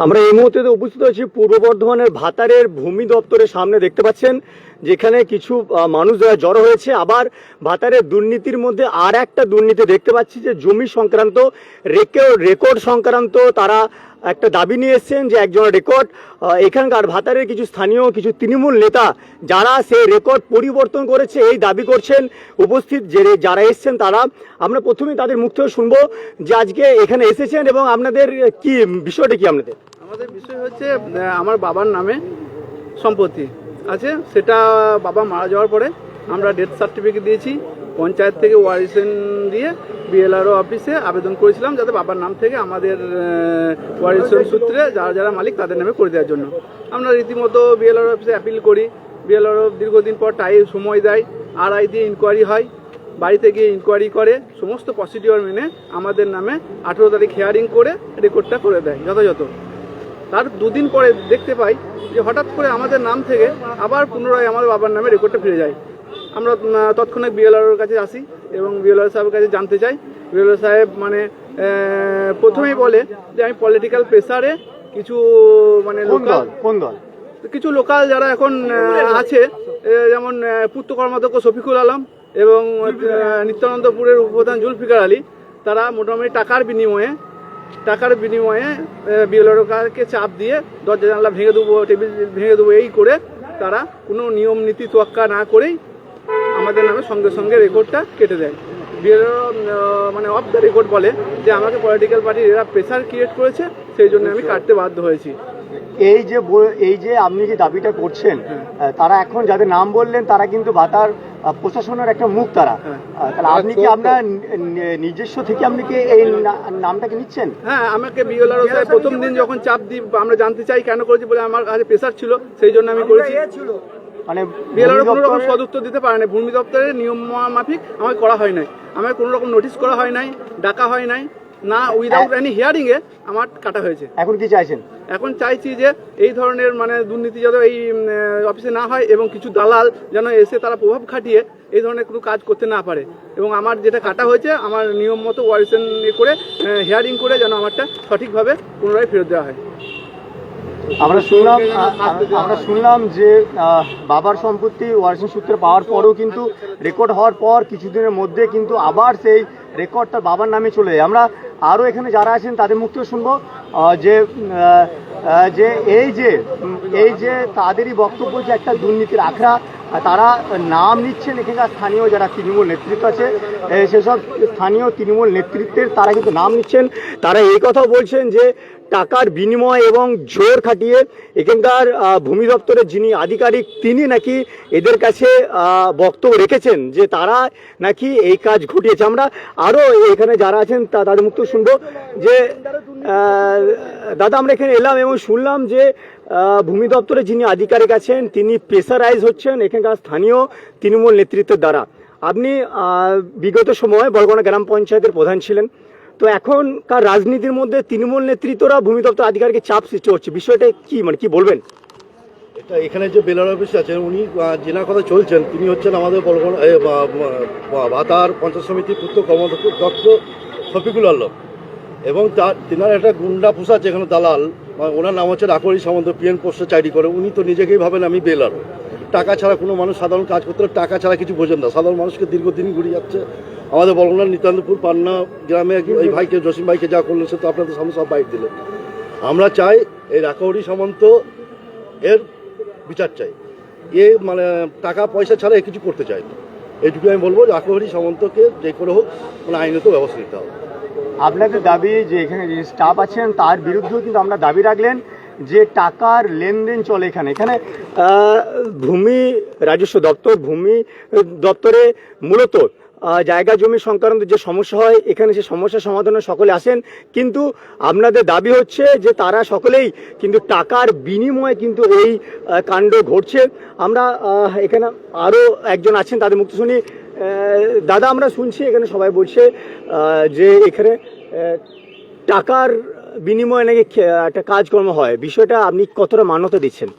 আমরা এই মুহূর্তে উপস্থিত আছি পূর্ব বর্ধমানের ভাতারের ভূমি দপ্তরের সামনে। দেখতে পাচ্ছেন যেখানে কিছু মানুষ যারা জড়ো হয়েছে। আবার ভাতারের দুর্নীতির মধ্যে আর একটা দুর্নীতি দেখতে পাচ্ছি যে জমি সংক্রান্ত রেকর্ড সংক্রান্ত তারা একটা দাবি নিয়ে এসছেন যে একজনের রেকর্ড এখানকার ভাতারের কিছু স্থানীয় কিছু তৃণমূল নেতা যারা সেই রেকর্ড পরিবর্তন করেছে এই দাবি করছেন উপস্থিত যারা এসছেন তারা। আমরা প্রথমেই তাদের মুখ থেকে শুনবো যে আজকে এখানে এসেছেন এবং আপনাদের কি বিষয়টা কি আপনাদের। আমাদের বিষয় হচ্ছে আমার বাবার নামে সম্পত্তি আছে, সেটা বাবা মারা যাওয়ার পরে আমরা ডেথ সার্টিফিকেট দিয়েছি। পঞ্চায়েত থেকে ওয়ারিসেন দিয়ে বিএলআরও অফিসে আবেদন করেছিলাম যাতে বাবার নাম থেকে আমাদের ওয়ারিসেন সূত্রে যারা যারা মালিক তাদের নামে করে দেওয়ার জন্য। আমরা রীতিমতো বিএলআরও অফিসে অ্যাপিল করি। বিএলআরও দীর্ঘদিন পর সময় দেয়, আরআই দিয়ে ইনকোয়ারি হয়, বাড়িতে গিয়ে ইনকোয়ারি করে সমস্ত প্রসিডিওর মেনে আমাদের নামে 18 তারিখ হিয়ারিং করে রেকর্ডটা করে দেয় যথাযথ। তার দুদিন পরে দেখতে পাই যে হঠাৎ করে আমাদের নাম থেকে আবার পুনরায় আমার বাবার নামে রেকর্ডটা ফিরে যায়। আমরা তৎক্ষণাৎ বিএলআরওর কাছে আসি এবং বিএলআর সাহেবের কাছে জানতে চাই। বিএলআর সাহেব প্রথমেই বলে যে আমি পলিটিক্যাল প্রেসারে কিছু কিছু লোকাল যারা এখন আছে, যেমন পূর্ত কর্মাধ্যক্ষ শফিকুল আলম এবং নিত্যানন্দপুরের উপপ্রধান জুলফিকার আলী, তারা মোটামুটি টাকার বিনিময়ে বিএলআরওকে চাপ দিয়ে দরজা জানলা ভেঙে দেবো, টেবিল ভেঙে দেবো, এই করে তারা কোনো নিয়ম নীতি তোয়াক্কা না করেই আমাদের নামে সঙ্গে সঙ্গে রেকর্ডটা কেটে দেয়। বিএলআরও অফ দ্য রেকর্ড বলে যে আমাকে পলিটিক্যাল পার্টির এরা প্রেসার ক্রিয়েট করেছে, সেই জন্য আমি কাটতে বাধ্য হয়েছি। এই যে আপনি যে দাবিটা করছেন, তারা এখন যাদের নাম বললেন তারা কিন্তু ভাতার প্রশাসনের একটা মুখ তারা। তাহলে আপনি কি আপনার নিজস্ব থেকে আপনি কি এই নামটাকে নিচ্ছেন? হ্যাঁ, আমাকে বিএলআরও সাহেব প্রথম দিন যখন চাপ দিই আমরা জানতে চাই কেন করেছি, বলে আমার কাছে প্রেসার ছিল সেই জন্য আমি করেছি। বিএলআরও কোনো রকম সদুত্তর দিতে পারে না। ভূমি দপ্তরের নিয়ম মাফিক আমাকে করা হয় নাই, আমাকে কোনো রকম নোটিশ করা হয় নাই, ডাকা হয় নাই, না উইদাউট এনি হিয়ারিং এ আমার কাটা হয়েছে। এখন কি চাইছেন? এখন চাইছি যে এই ধরনের দুর্নীতি যাতে এই অফিসে না হয় এবং কিছু দালাল যেন এসে তারা প্রভাব খাটিয়ে এই ধরনের কোনো কাজ করতে না পারে, এবং আমার যেটা কাটা হয়েছে আমার নিয়ম মতো ওয়ারিসেন করে হিয়ারিং করে যেন আমারটা সঠিকভাবে পুনরায় ফেরত দেওয়া হয়। আমরা শুনলাম যে বাবার সম্পত্তি ওয়ারিসেন সূত্রে পাওয়ার পরেও কিন্তু রেকর্ড হওয়ার পর কিছুদিনের মধ্যে কিন্তু আবার সেই রেকর্ডটা বাবার নামে চলে যায়। আমরা আরও এখানে যারা আছেন তাদের মুখ থেকে শুনবো যে এই যে তাদেরই বক্তব্য যে একটা দুর্নীতির আখড়া, তারা নাম নিচ্ছেন এখানকার স্থানীয় যারা তৃণমূল নেতৃত্ব আছে, সেসব স্থানীয় তৃণমূল নেতৃত্বের তারা কিন্তু নাম নিচ্ছেন। তারা এই কথাও বলছেন যে টাকার বিনিময় এবং জোর খাটিয়ে এখানকার ভূমি দপ্তরের যিনি আধিকারিক তিনি নাকি এদের কাছে বক্তব্য রেখেছেন যে তারা নাকি এই কাজ ঘটিয়েছে। আমরা আরও এখানে যারা আছেন তাদের মুখ থেকে শুনবো যে দাদা আমরা এখানে এলাম এবং শুনলাম যে ভূমি দপ্তরে যিনি আধিকারিক আছেন তিনি প্রেসারাইজ হচ্ছেন এখানকার স্থানীয় তৃণমূল নেতৃত্বের দ্বারা। আপনি বিগত সময় বরগুনা গ্রাম পঞ্চায়েতের প্রধান ছিলেন, তো এখনকার রাজনীতির মধ্যে তৃণমূল নেতৃত্বরা ভূমি দপ্তর আধিকারিকের চাপ সৃষ্টি হচ্ছে, বিষয়টা কি কি বলবেন? এটা এখানে যে বেলার অফিস আছেন উনি জেনার কথা চলছেন, তিনি হচ্ছেন আমাদের বরগুনা ভাতার পঞ্চায়েত সমিতির পূর্ত কর্মাধ্যক্ষ শফিকুল আলম, এবং তিনার একটা গুন্ডা পোষা যেখানে দালাল, ওনার নাম হচ্ছে রাকরি সামন্ত, পিএন পোস্টে চাকরি করে। উনি তো নিজেকেই ভাবেন আমি বেলারও। টাকা ছাড়া কোনো মানুষ সাধারণ কাজ করতে টাকা ছাড়া কিছু বোঝেন না। সাধারণ মানুষকে দীর্ঘদিন ঘুরে যাচ্ছে। আমাদের বরগুনার নিত্যানন্দপুর পান্না গ্রামে এই ভাইকে জসিম ভাইকে যা করলেন সে তো আপনাদের সামনে সব বাইক দিলেন। আমরা চাই এই রাকৌরি সামন্ত এর বিচার চাই। টাকা পয়সা ছাড়া কিছু করতে চাই না। এইটুকু আমি বলবো রাকৌরি সামন্তকে যে করে হোক আইনত ব্যবস্থা নিতে হবে। আপনাদের দাবি যে এখানে যে স্টাফ আছেন তার বিরুদ্ধেও কিন্তু আমরা দাবি রাখলেন যে টাকার লেনদেন চলে এখানে ভূমি রাজস্ব দপ্তর, ভূমি দপ্তরে মূলত জায়গা জমি সংক্রান্ত যে সমস্যা হয় এখানে সে সমস্যা সমাধানে সকলে আসেন, কিন্তু আপনাদের দাবি হচ্ছে যে তারা সকলেই কিন্তু টাকার বিনিময়ে কিন্তু এই কাণ্ড ঘটছে। আমরা এখানে আরও একজন আছেন তাদের মুখ শুনি। দাদা আমরা শুনছি এখানে সবাই বলছে যে এখানে টাকার বিনিময়ে নাকি একটা কাজকর্ম হয়, বিষয়টা আপনি কতটা মান্যতা দিচ্ছেন?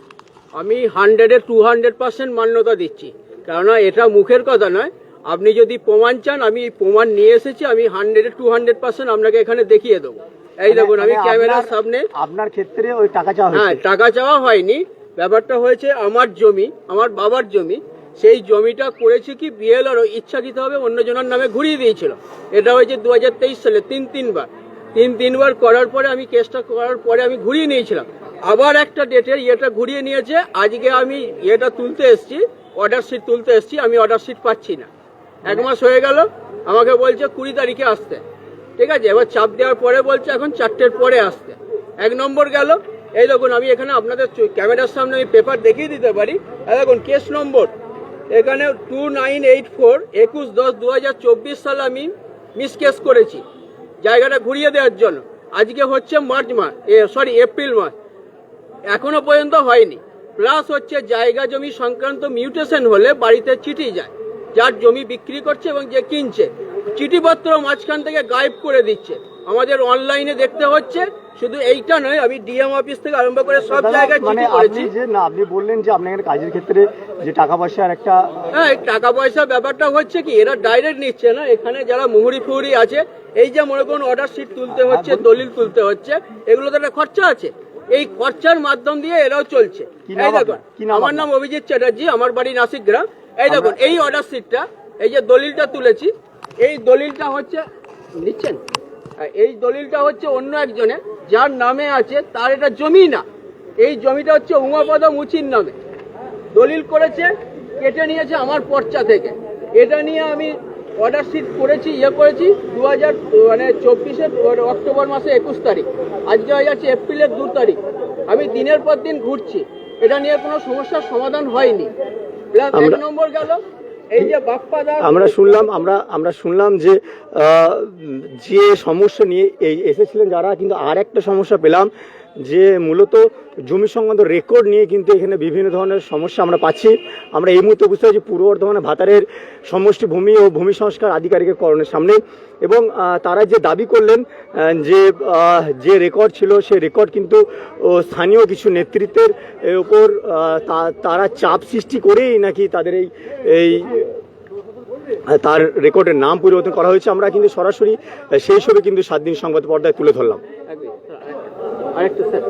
আমি 100-এ 200% মান্যতা দিচ্ছি, কেননা এটা মুখের কথা নয়। আপনি যদি প্রমাণ চান আমি প্রমাণ নিয়ে এসেছি, আমি 100-এ 200% আপনাকে এখানে দেখিয়ে দেবো। এই দেখুন আমি মানে ক্যামেরার আপনার- সামনে, আপনার ক্ষেত্রে ওই টাকা চাওয়া হ্যাঁ হয়েছে। টাকা চাওয়া হয়নি, ব্যাপারটা হয়েছে আমার জমি, আমার বাবার জমি, সেই জমিটা করেছে কি বিএলআর ইচ্ছাকৃতভাবে অন্যজনের নামে ঘুরিয়ে দিয়েছিল। এটা হয়েছে 2023 সালে তিনবার করার পরে আমি কেসটা করার পরে আমি ঘুরিয়ে নিয়েছিলাম, আবার একটা ডেটের ইয়েটা ঘুরিয়ে নিয়েছে। আজকে আমি ইয়েটা তুলতে এসেছি, অর্ডার শিট তুলতে এসেছি, আমি অর্ডার শিট পাচ্ছি না। 1 মাস হয়ে গেল, আমাকে বলছে 20 তারিখে আসতে, ঠিক আছে। এবার চাপ দেওয়ার পরে বলছে এখন 4টের পরে আসতে। 1 নম্বর গেল, এই দেখুন আমি এখানে আপনাদের ক্যামেরার সামনে আমি পেপার দেখিয়ে দিতে পারি। এই দেখুন কেস নম্বর এখানে 2984 21/10/2024 সালে আমি মিসকেস করেছি জায়গাটা ঘুরিয়ে দেওয়ার জন্য। আজকে হচ্ছে এপ্রিল মাস, এখনো পর্যন্ত হয়নি। প্লাস হচ্ছে জায়গা জমি সংক্রান্ত মিউটেশন হলে বাড়িতে চিঠি যায়, যার জমি বিক্রি করছে এবং যে কিনছে, চিঠিপত্র মাঝখান থেকে গায়েব করে দিচ্ছে। আমাদের অনলাইনে দেখতে হচ্ছে। শুধু এইটা নয়, আমি ডিএম অফিস থেকে আরম্ভ করে সব দাদা, জায়গায় মানে চিঠি করেছি। আপনি যে না আপনি বললেন যে আপনার এখানে কাজের ক্ষেত্রে যে টাকা পয়সার একটা হ্যাঁ, এই টাকা পয়সা ব্যাপারটা হচ্ছে কি এরা ডাইরেক্ট নিচ্ছে না, এখানে যারা মুহুরি ফুহুরি আছে, এই যে মনে করুন অর্ডার শিট তুলতে হচ্ছে, দলিল তুলতে হচ্ছে, এগুলো তো একটা খরচা আছে। এই খরচার মাধ্যম দিয়ে এরাও চলছে। কি নাম এই দেখুন, আপনার? কি নাম আমার নাম অভিজিৎ চ্যাটার্জি, আমার বাড়ি নাসিক গ্রাম। এই দেখুন এই অর্ডার শিটটা, এই যে দলিলটা তুলেছি, এই দলিলটা হচ্ছে নিচ্ছেন, এই দলিলটা হচ্ছে অন্য একজনের, যার নামে আছে, তার এটা জমি না। এই জমিটা হচ্ছে উমাপদ মুচির নামে দলিল করেছে, কেটে নিয়েছে আমার পর্চা থেকে। এটা নিয়ে আমি অর্ডার শিট করেছি, করেছি 2024 অক্টোবর মাসে 21 তারিখ, আজকে হয়ে যাচ্ছে এপ্রিলের 2 তারিখ। আমি দিনের পর দিন ঘুরছি, এটা নিয়ে কোনো সমস্যার সমাধান হয়নি। প্লাস 1 নম্বর গেল, এই যে বাপ্পা দা, আমরা শুনলাম যে যে সমস্যা নিয়ে এসেছিলেন যারা, কিন্তু আর একটা সমস্যা পেলাম যে মূলত জমি সংক্রান্ত রেকর্ড নিয়ে কিন্তু এখানে বিভিন্ন ধরনের সমস্যা আমরা পাচ্ছি। আমরা এই মুহূর্তে বুঝতে পারছি পূর্ব বর্ধমানে ভাতারের সমষ্টি ভূমি ও ভূমি সংস্কার আধিকারিকের করণের সামনে, এবং তারা যে দাবি করলেন যে রেকর্ড ছিল, সেই রেকর্ড কিন্তু স্থানীয় কিছু নেতৃত্বের উপর তারা চাপ সৃষ্টি করেই নাকি তাদের এই তার রেকর্ডের নাম পরিবর্তন করা হয়েছে। আমরা কিন্তু সরাসরি সেই ছবি কিন্তু 7 দিন সংবাদ পর্দায় তুলে ধরলাম। আরেকটা স্যার